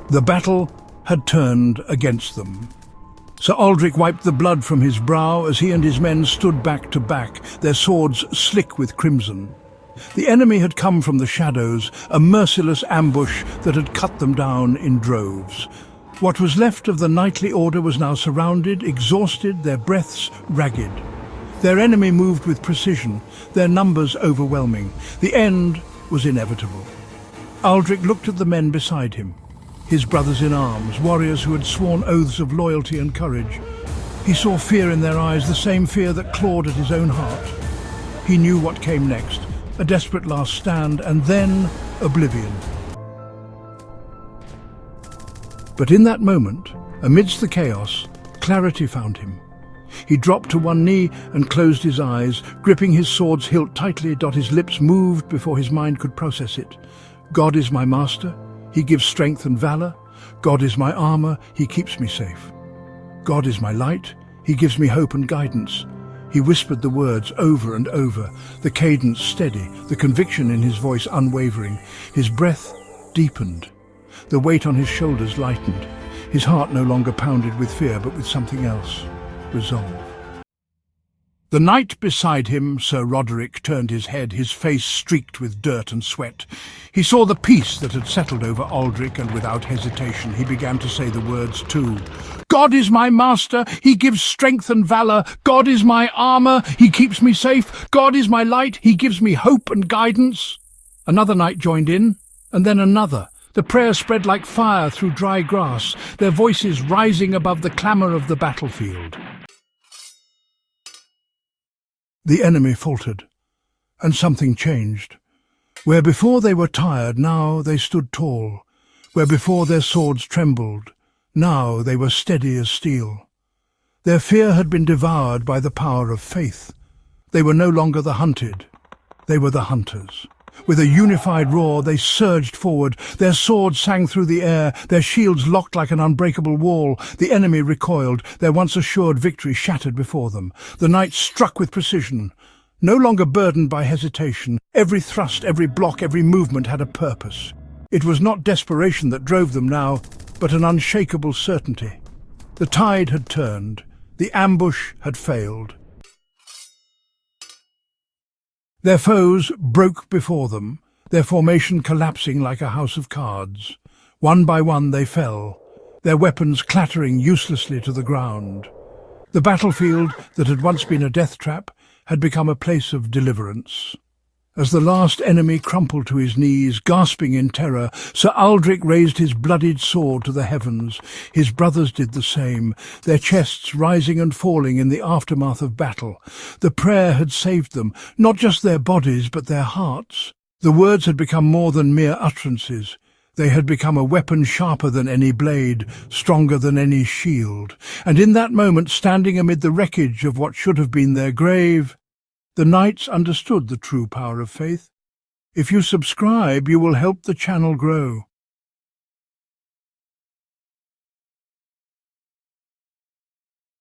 The battle had turned against them. Sir Aldric wiped the blood from his brow as he and his men stood back to back, their swords slick with crimson. The enemy had come from the shadows, a merciless ambush that had cut them down in droves. What was left of the knightly order was now surrounded, exhausted, their breaths ragged. Their enemy moved with precision, their numbers overwhelming. The end was inevitable. Aldric looked at the men beside him, his brothers in arms, warriors who had sworn oaths of loyalty and courage. He saw fear in their eyes, the same fear that clawed at his own heart. He knew what came next, a desperate last stand, and then oblivion. But in that moment, amidst the chaos, clarity found him. He dropped to one knee and closed his eyes, gripping his sword's hilt tightly. His lips moved before his mind could process it. God is my master. He gives strength and valor. God is my armor. He keeps me safe. God is my light. He gives me hope and guidance. He whispered the words over and over, the cadence steady, the conviction in his voice unwavering. His breath deepened. The weight on his shoulders lightened. His heart no longer pounded with fear, but with something else, resolve. The knight beside him, Sir Roderick, turned his head, his face streaked with dirt and sweat. He saw the peace that had settled over Aldric, and without hesitation he began to say the words too. God is my master, he gives strength and valor. God is my armor, he keeps me safe. God is my light, he gives me hope and guidance. Another knight joined in, and then another. The prayer spread like fire through dry grass, their voices rising above the clamour of the battlefield. The enemy faltered, and something changed. Where before they were tired, now they stood tall. Where before their swords trembled, now they were steady as steel. Their fear had been devoured by the power of faith. They were no longer the hunted, they were the hunters. With a unified roar, they surged forward. Their swords sang through the air, their shields locked like an unbreakable wall. The enemy recoiled, their once assured victory shattered before them. The knights struck with precision, no longer burdened by hesitation. Every thrust, every block, every movement had a purpose. It was not desperation that drove them now, but an unshakable certainty. The tide had turned, the ambush had failed. Their foes broke before them, their formation collapsing like a house of cards. One by one they fell, their weapons clattering uselessly to the ground. The battlefield that had once been a death trap had become a place of deliverance. As the last enemy crumpled to his knees, gasping in terror, Sir Aldric raised his bloodied sword to the heavens. His brothers did the same, their chests rising and falling in the aftermath of battle. The prayer had saved them, not just their bodies, but their hearts. The words had become more than mere utterances. They had become a weapon sharper than any blade, stronger than any shield. And in that moment, standing amid the wreckage of what should have been their grave, the knights understood the true power of faith. If you subscribe, you will help the channel grow.